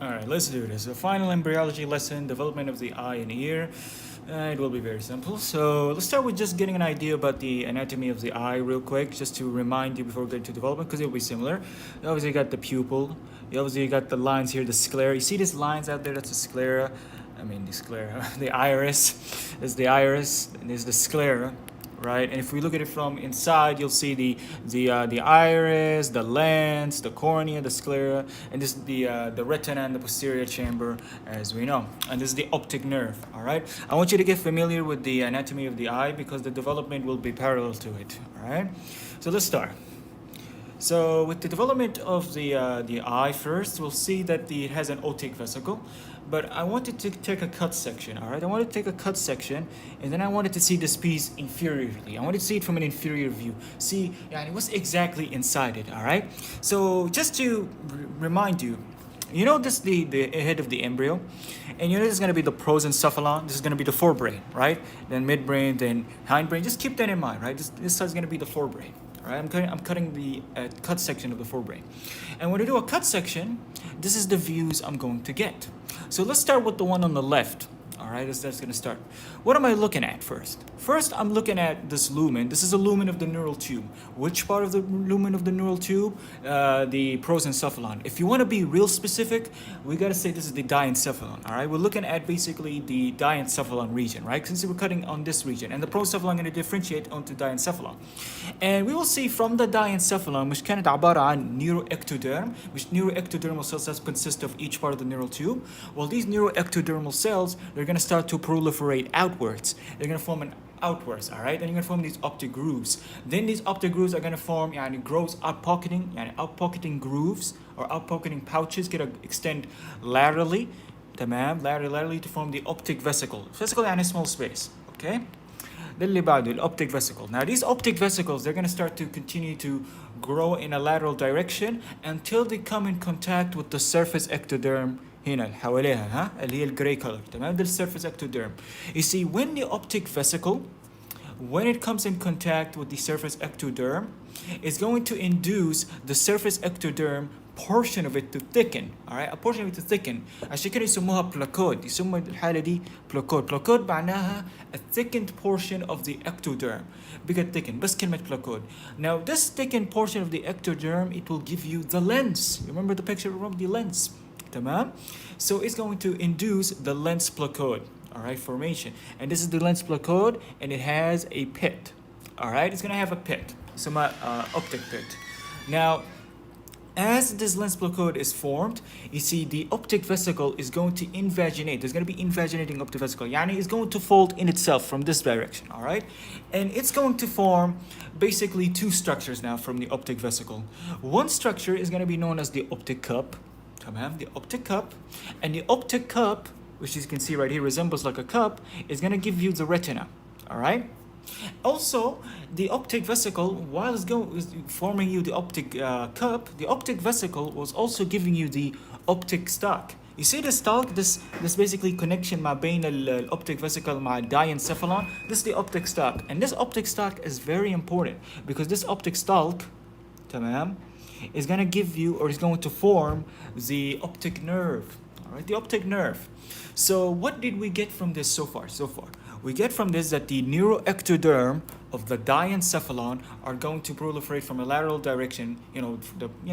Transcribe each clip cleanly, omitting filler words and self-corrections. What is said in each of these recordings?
All right, let's do this. The final embryology lesson, development of the eye and ear. It will be very simple. So let's start with just getting an idea about the anatomy of the eye real quick, just to remind you before we get into development, because it will be similar. You obviously got the pupil. You obviously got the lines here, the sclera. You see these lines out there? That's the sclera. The sclera. The iris. Is the iris, and there's the sclera. Right, and if we look at it from inside, you'll see the iris, the lens, the cornea, the sclera, and this is the retina and the posterior chamber, as we know. And this is the optic nerve. All right, I want you to get familiar with the anatomy of the eye because the development will be parallel to it. All right, so let's start. So with the development of the eye first, we'll see that it has an otic vesicle, but I wanted to take a cut section, all right? I wanted to take a cut section, and then I wanted to see this piece inferiorly. I wanted to see it from an inferior view. See, what's exactly inside it, all right? So just to remind you, you know this the head of the embryo, and you know this is going to be the prosencephalon. This is going to be the forebrain, right? Then midbrain, then hindbrain. Just keep that in mind, right? This is going to be the forebrain. All right, I'm cutting the cut section of the forebrain. And when I do a cut section, this is the views I'm going to get. So let's start with the one on the left. All right, that's going to start. What am I looking at first? First, I'm looking at this lumen. This is a lumen of the neural tube. Which part of the lumen of the neural tube? The prosencephalon. If you want to be real specific, we got to say this is the diencephalon. All right, we're looking at basically the diencephalon region, right? Since we're cutting on this region, and the prosencephalon going to differentiate onto diencephalon. And we will see from the diencephalon, which كانت عبارة عن neuroectoderm, which neuroectodermal cells consist of each part of the neural tube. Well, these neuroectodermal cells, they're going to start to proliferate outwards. They're going to form an outwards, all right? And you're going to form these optic grooves. Then these optic grooves are going to form grooves, outpocketing grooves or outpocketing pouches going to extend laterally, laterally to form the optic vesicle. Vesicle and a small space, okay? ده اللي بعده الoptic vesicle. Now these optic vesicles, they're going to start to continue to grow in a lateral direction until they come in contact with the surface ectoderm هنا اللي حواليها اللي هي الجراي color. تمام؟ ده surface ectoderm. You see, when the optic vesicle, when it comes in contact with the surface ectoderm, it's going to induce the surface ectoderm portion of it to thicken. All right, a portion of it to thicken. عشان كده يسموها بلاكود. يسمى الحالة دي بلاكود. بلاكود معناها a thickened portion of the ectoderm. بقت thicken. بس كلمة بلاكود. Now this thickened portion of the ectoderm, it will give you the lens. Remember the picture of the lens? تمام? So it's going to induce the lens placode. All right, formation. And this is the lens placode, and it has a pit. All right, it's going to have a pit. So my optic pit. Now, as this lens placode is formed, you see the optic vesicle is going to invaginate. There's going to be invaginating optic vesicle. Yani it's going to fold in itself from this direction, all right? And it's going to form basically two structures now from the optic vesicle. One structure is going to be known as the optic cup. The optic cup. And the optic cup, which you can see right here resembles like a cup, is going to give you the retina, all right? Also, the optic vesicle, while it's forming you the optic cup, the optic vesicle was also giving you the optic stalk. You see the stalk, this basically connection ما بين الoptic vesicle مع diencephalon. This is the optic stalk, and this optic stalk is very important because this optic stalk, تمام, is going to give you, or is going to form the optic nerve. All right, the optic nerve. So what did we get from this so far? We get from this that the neuroectoderm of the diencephalon are going to proliferate from a lateral direction,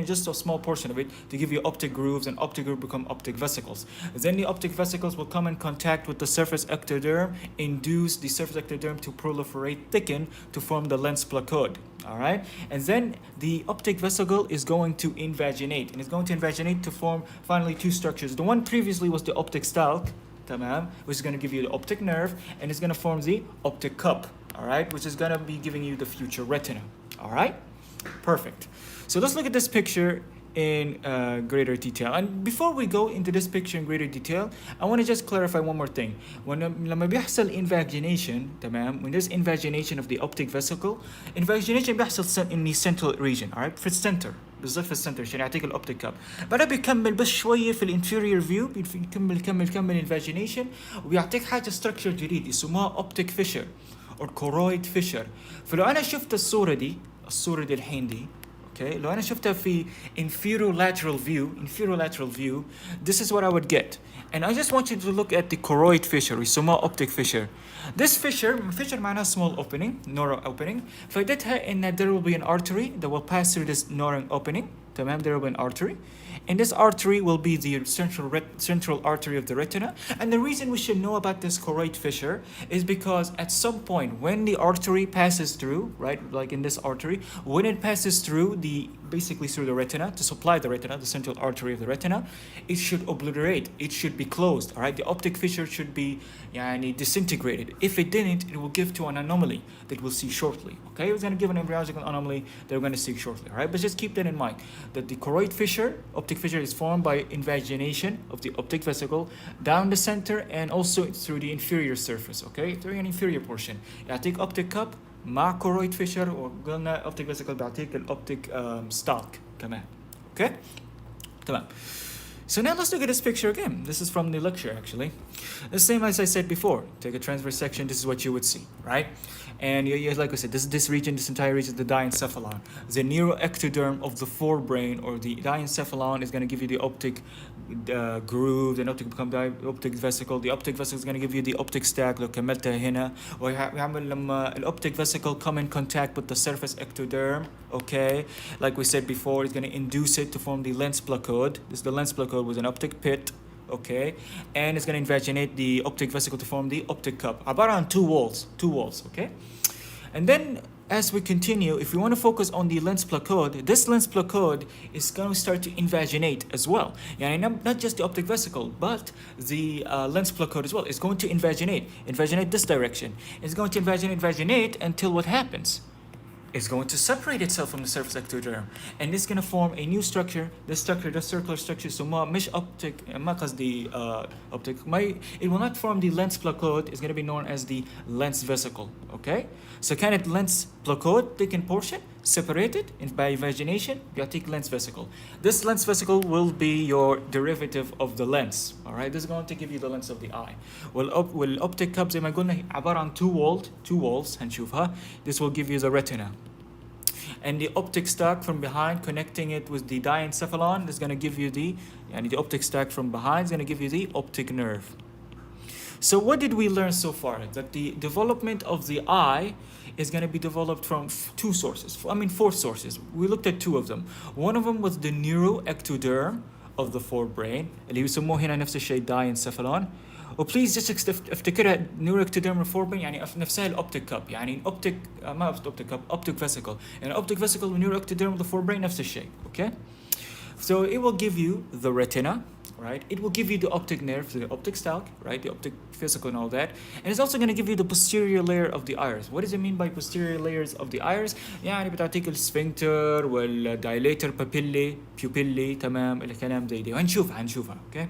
just a small portion of it to give you optic grooves, and optic grooves become optic vesicles. Then the optic vesicles will come in contact with the surface ectoderm, induce the surface ectoderm to proliferate, thicken to form the lens placode. All right, and then the optic vesicle is going to invaginate, and it's going to invaginate to form finally two structures. The one previously was the optic stalk, which is going to give you the optic nerve, and it's going to form the optic cup, all right, which is going to be giving you the future retina. All right, perfect. So let's look at this picture in greater detail. And before we go into this picture in greater detail, I want to just clarify one more thing. لما بيحصل invagination, تمام, when there's invagination of the optic vesicle, invagination بيحصل in the central region, all right, في السنتر بالضبط في السنتر عشان يعطيك الاوبتيك كاب. بعدها بيكمل بس شويه في الانفيريور فيو، بيكمل انفاجينيشن، وبيعطيك حاجه ستراكشر جديد اسمها اوبتيك فيشر او كورويد فيشر. فلو انا شفت الصوره دي الحين دي، okay لو انا شفتها في inferior lateral view this is what I would get. And I just want you to look at the choroid fissure يسموها optic fissure. This fissure معناها small opening, neural opening. فائدتها ان there will be an artery that will pass through this neural opening. تمام, there will be an artery. And this artery will be the central artery of the retina. And the reason we should know about this choroid fissure is because at some point when the artery passes through, right, like in this artery, when it passes through basically through the retina to supply the retina, the central artery of the retina, it should obliterate, it should be closed, all right? The optic fissure should be disintegrated. If it didn't, it will give to an anomaly that we'll see shortly, okay? It's going to give an embryological anomaly that we're going to see shortly, all right? But just keep that in mind, that the choroid fissure, optic fissure, is formed by invagination of the optic vesicle down the center and also through the inferior surface, okay? Through an inferior portion. يعطيك optic cup مع choroid fissure, وقلنا optic vesicle بيعطيك الoptic stalk كمان, okay? تمام. So now let's look at this picture again. This is from the lecture actually. The same as I said before. Take a transverse section, this is what you would see, right? And like I said, this region, this entire region, the diencephalon. The neuroectoderm of the forebrain, or the diencephalon, is going to give you the optic groove, then optic vesicle. The optic vesicle is going to give you the optic stack. لو كملتها هنا ويعمل لما الoptic vesicle come in contact with the surface ectoderm, okay? Like we said before, it's going to induce it to form the lens placode. This is the lens placode with an optic pit, okay? And it's going to invaginate the optic vesicle to form the optic cup. About on two walls, okay? And then as we continue, if we want to focus on the lens placode, this lens placode is going to start to invaginate as well. Not just the optic vesicle, but the lens placode as well. It's going to invaginate this direction. It's going to invaginate until what happens? It's going to separate itself from the surface ectoderm, and it's going to form a new structure. This circular structure, so مش optic, ما قصدي optic. It will not form the lens placode. It's going to be known as the lens vesicle. Okay, so كانت lens placode taken portion separated by invagination بيعطيك lens vesicle. This lens vesicle will be your derivative of the lens. All right, this is going to give you the lens of the eye. والoptic cup زي ما قلنا عبارة عن two walls هنشوفها. This will give you the retina. And the optic stack from behind, connecting it with the diencephalon, is going to give you the optic stack from behind is going to give you the optic nerve. So what did we learn so far? That the development of the eye is going to be developed from four sources. We looked at two of them. One of them was the neuroectoderm of the forebrain, اللي يسموه هنا نفس الشيء diencephalon. وبليز just افتكرها neuroectoderm forebrain يعني نفسها الاوبتيك كاب، يعني اوبتيك ما اوبتيك كاب، اوبتيك فيسيكل، يعني اوبتيك فيسيكل والنeuroectoderm of the forebrain نفس الشيء، okay? So it will give you the retina, right? It will give you the optic nerve, the optic stalk, right? The optic vesicle and all that. And it's also going to give you the posterior layer of the iris. What does it mean by posterior layers of the iris? يعني بتعطيك السفنكتر والدايليتر pupilli تمام الكلام زي دي، وهنشوفها okay؟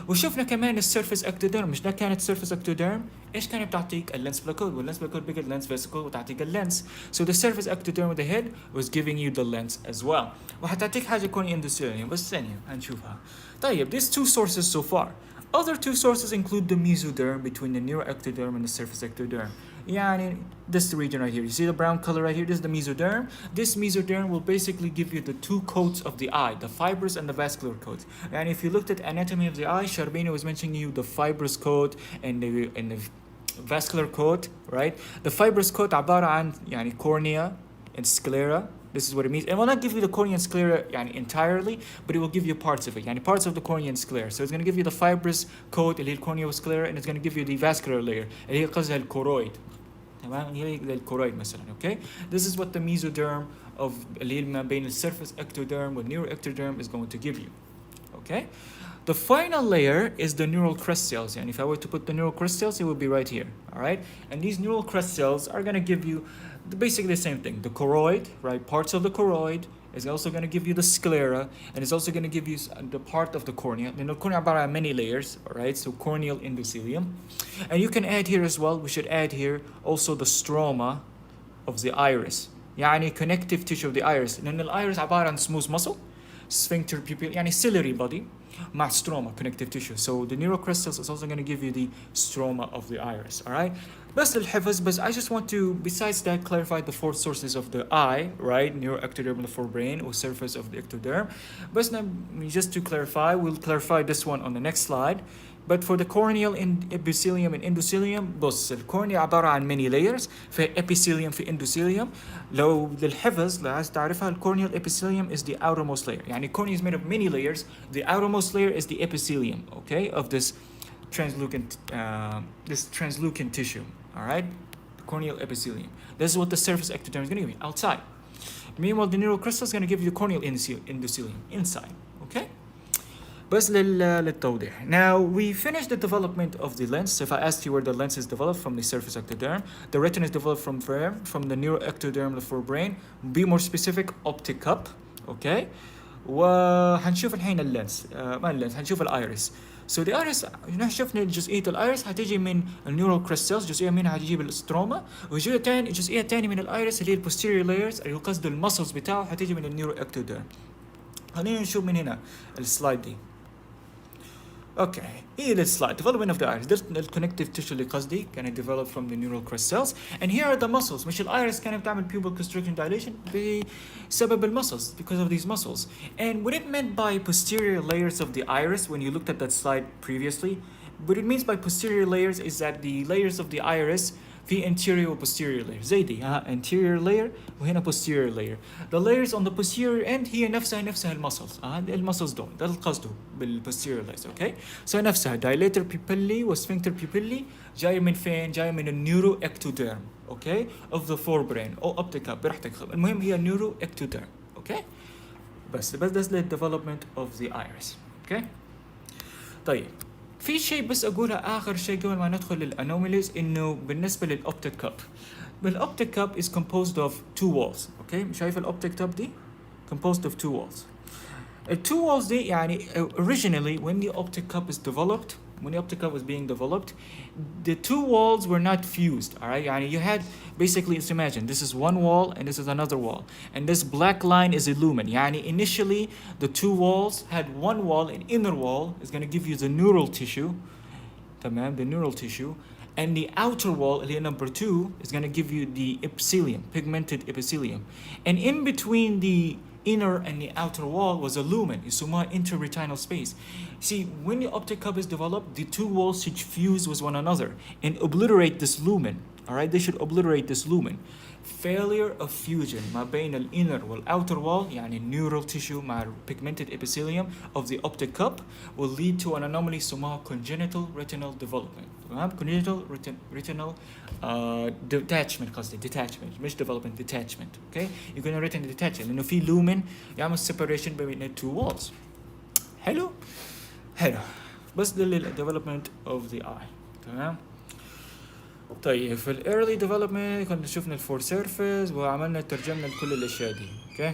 وشفنا كمان السيرفيس اكتوديرم، مش ده كانت سيرفيس اكتوديرم، ايش كانت بتعطيك اللينس بلاكود، واللينس بلاكود بيجي اللينس فيسيكل وتعطيك اللينس. So the surface ectoderm of the head was giving you the lens as well. وحتعطيك حاجة كوني اندوثيليوم بس ثانية هنشوفها. طيب these two sources so far. Other two sources include the mesoderm between the neuroectoderm and the surface ectoderm. يعني this region right here. You see the brown color right here? This is the mesoderm. This mesoderm will basically give you the two coats of the eye, the fibrous and the vascular coat. And if you looked at anatomy of the eye, Sharbini was mentioning you the fibrous coat and the vascular coat, right? The fibrous coat عبارة عن يعني cornea and sclera. This is what it means. It will not give you the cornea and sclera entirely, but it will give you parts of it, parts of the cornea and sclera. So it's going to give you the fibrous coat, اللي هي الcornea والsclera, and it's going to give you the vascular layer, اللي هي قصدها الكورويد. تمام؟ هي الكورويد مثلا, okay? This is what the mesoderm of اللي هي ما بين surface ectoderm and neuroectoderm is going to give you. Okay? The final layer is the neural crest cells. And if I were to put the neural crest cells, it would be right here. All right? And these neural crest cells are going to give you basically the same thing. The choroid, right? Parts of the choroid is also going to give you the sclera, and it's also going to give you the part of the cornea. And the cornea are many layers, all right? So corneal endothelium. And you can add here as well, we should add here also the stroma of the iris. يعني connective tissue of the iris. لأن الiris عبارة عن smooth muscle, sphincter pupil, يعني ciliary body. مع stroma connective tissue. So the neurocrystals is also going to give you the stroma of the iris. All right. بس للحفظ بس I just want to besides that clarify the four sources of the eye, right? Neuroectodermal forebrain or surface of the ectoderm. بس just to clarify, we'll clarify this one on the next slide. But for the corneal epithelium and endothelium بص الكورنيا عبارة عن many layers في epithelium في endothelium. لو للحفظ لو عايز تعرفها الcorneal epithelium is the outermost layer. يعني cornea is made of many layers. The outermost layer is the epithelium, okay, of this translucent tissue. All right, the corneal epithelium. This is what the surface ectoderm is going to give you outside. Meanwhile, the neurocrystal is going to give you the corneal endothelium inside. Okay. بس للتوضيح. Now we finished the development of the lens. So if I asked you where the lens is developed from the surface ectoderm, the retina is developed from where? From the neuroectodermal forebrain. Be more specific, optic cup. Okay. وهنشوف الحين اللينس ما اللينس هنشوف الايرس. So the iris شفنا جزئية الايرس هتيجي من النيورال كريستالز جزئية منها هتجيب الاستروما والجزئية الثانية من الايرس اللي هي البوستيريور لايرز اللي قصد المسلز بتاعه هتيجي من النيورو اكتوديرم. خلينا نشوف من هنا السلايد دي. Okay, here is slide development of the iris. This the connective tissue اللي قصدي كانت developed from the neural crest cells, and here are the muscles. مش الايرس كانت بتعمل pupil constriction dilation بسبب المسلز because of these muscles. And what it meant by posterior layers of the iris when you looked at that slide previously, what it means by posterior layers is that the layers of the iris في anterior و posterior layer زي دي anterior layer وهنا posterior layer. The layers on the posterior end هي نفسها المسلز المسلز دول ده القصد بالposterior layers. okay, so نفسها dilator pupillae و sphincter pupillae جاي من فين؟ جاي من النيورو ectoderm okay of the forebrain او optic cup براحتك. المهم هي neuro ectoderm. okay, بس ده development of the iris. okay, طيب في شيء بس اقولها اخر شيء قبل ما ندخل للانوميليز انه بالنسبه للاوبتيك كاب بالاوبتيك كاب is composed of two walls. اوكي شايف الاوبتيك كاب دي composed of two walls. The two walls دي يعني originally when the optic cup is developed, when the optic cup was being developed, the two walls were not fused. All right, يعني you had basically, let's imagine this is one wall and this is another wall, and this black line is a lumen. يعني initially the two walls had one wall, an inner wall is going to give you the neural tissue, تمام, the neural tissue, and the outer wall اللي هي number 2 is going to give you the epithelium, pigmented epithelium, and in between the inner and the outer wall was a lumen يسموها interretinal space. See, when the optic cup is developed, the two walls should fuse with one another and obliterate this lumen. All right, they should obliterate this lumen. Failure of fusion ما بين الانر والاوتر wall يعني neural tissue مع pigmented epithelium of the optic cup will lead to an anomaly يسموها congenital retinal development. تمام, congenital retinal detachment قصدي detachment مش development detachment. okay, you're going to retinal detachment لانه في lumen يعمل separation between the two walls. حلو بس ده development of the eye. تمام. طيب في الايرلي ديفلوبمنت كنا شفنا الفور سيرفيس وعملنا ترجمنا لكل الاشياء دي. okay,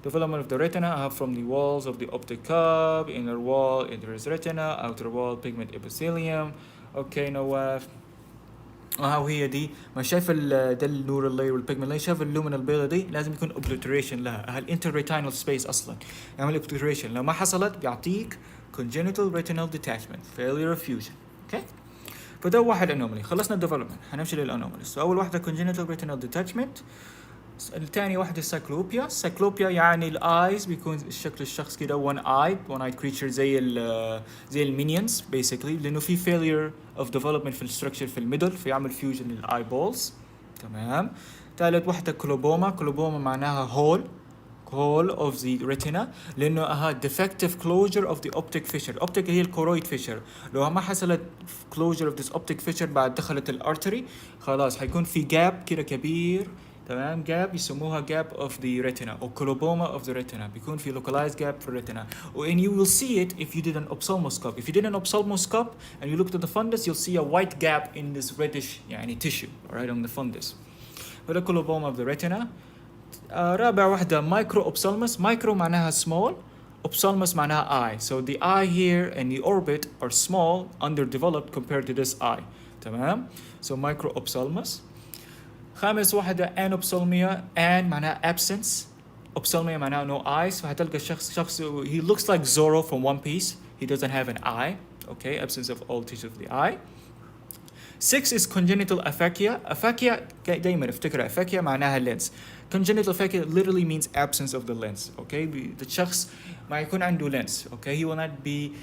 development of the retina from the walls of the optic cup, inner wall is retina, outer wall pigment epithelium. okay, نواف وهي دي ما شايف ده النور اللاير والبيجمنت لاير شايف اللومن البيضة دي لازم يكون obliteration لها الانترريتينال سبيس اصلا يعمل obliteration. لو ما حصلت بيعطيك congenital retinal detachment failure of fusion. okay, فده واحد انومالي. خلصنا الديفلوبمنت هنمشي للانوماليز. اول واحده congenital retinal detachment, الثاني واحده سايكلوبيا يعني الايز بيكون الشكل الشخص كده one eyed creature زي المينيونز basically لانه في failure of development في الستركشر في الميدل فيعمل fusion للاي بولز. تمام. ثالث واحده كلوبوما معناها hole of the retina لأنه defective closure of the optic fissure. optic هي الكورويد fissure. لو ما حصلت closure of this optic fissure بعد دخلت الارتري خلاص حيكون في gap كده كبير. تمام, gap يسموها gap of the retina أو coloboma of the retina. بيكون في localized gap في الريتنا. and you will see it if you did an ophthalmoscope. if you did an ophthalmoscope and you looked at the fundus you'll see a white gap in this reddish يعني tissue right on the fundus. هذا coloboma of the retina. رابع واحدة micro-ophthalmos. micro معناها small, ophthalmos معناها eye. so the eye here and the orbit are small, underdeveloped compared to this eye. تمام. so micro-ophthalmos. خامس واحدة anophthalmia. معناها absence, ophthalmia معناها no eyes. فهتلقى شخص he looks like Zorro from One Piece. He doesn't have an eye. Okay, absence of all tissues of the eye. 6 is congenital aphakia. Aphakia دايما افتكر aphakia معناها lens. Congenital aphakia literally means absence of the lens. Okay, the شخص ما يكون عنده lens. Okay, he will not be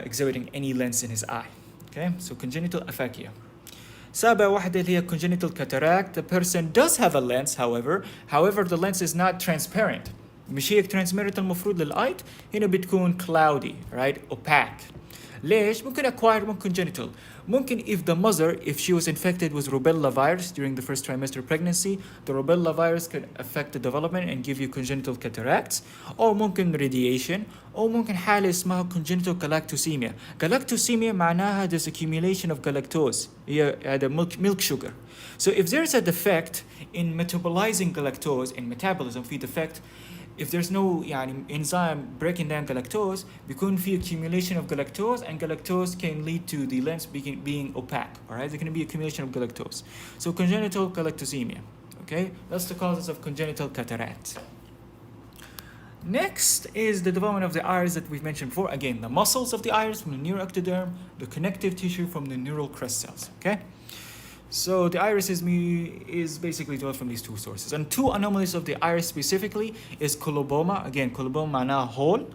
exhibiting any lens in his eye. Okay, so congenital aphakia. سابع واحدة اللي هي congenital cataract. The person does have a lens, however the lens is not transparent. مش هي transparent المفروض للعين، هنا بتكون cloudy, right? Opaque. ليش؟ ممكن acquired ممكن congenital. ممكن if the mother, if she was infected with rubella virus during the first trimester pregnancy, the rubella virus can affect the development and give you congenital cataracts. أو ممكن radiation. أو ممكن حالة اسمها congenital galactosemia. Galactosemia معناها there's accumulation of galactose. هي هذا milk sugar. So if there's a defect in metabolizing galactose, in metabolism في defect, if there's no enzyme breaking down galactose, بيكون في accumulation of galactose, and galactose can lead to the lens being opaque. All right, there can be accumulation of galactose. So congenital galactosemia. Okay, that's the causes of congenital cataract. Next is the development of the iris that we've mentioned before. Again, the muscles of the iris from the neuroectoderm, the connective tissue from the neural crest cells. Okay. So the iris is basically developed from these two sources. And two anomalies of the iris specifically is coloboma. Again, coloboma معناها hole.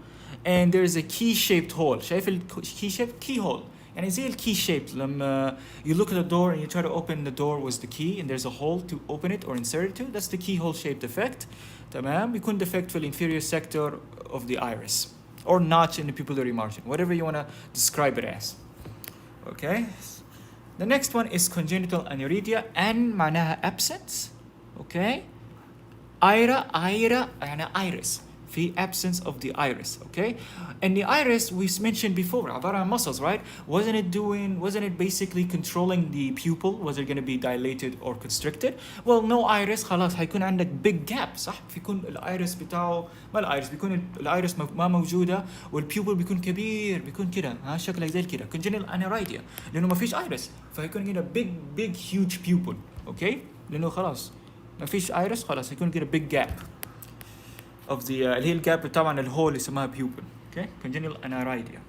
And there's a key-shaped hole. شايف key-shaped keyhole. يعني زي key-shaped. لما you look at the door and you try to open the door with the key and there's a hole to open it or insert it to. That's the keyhole-shaped defect. تمام. بيكون defect في inferior sector of the iris. Or notch in the pupillary margin. Whatever you want to describe it as. Okay. The next one is congenital aneurysm. An معناها absence. Okay. Ira يعني iris. في absence of the iris. Okay. And the iris we mentioned before عبارة عن muscles, right? Wasn't it basically controlling the pupil? Was it going to be dilated or constricted? Well, no iris خلاص هيكون عندك big gap صح؟ بيكون الايرس بتاعه ما الايرس بيكون الايرس ما موجودة والبيوبل بيكون كبير بيكون كده شكله زي كده congenital aneurysm لأنه ما فيش iris فهيكون كده big huge pupil. Okay. لأنه خلاص ما فيش iris خلاص هيكون كده big gap of the اللي هي الجاب طبعا الهول يسموها pupil. Okay. Congenital aneurysm.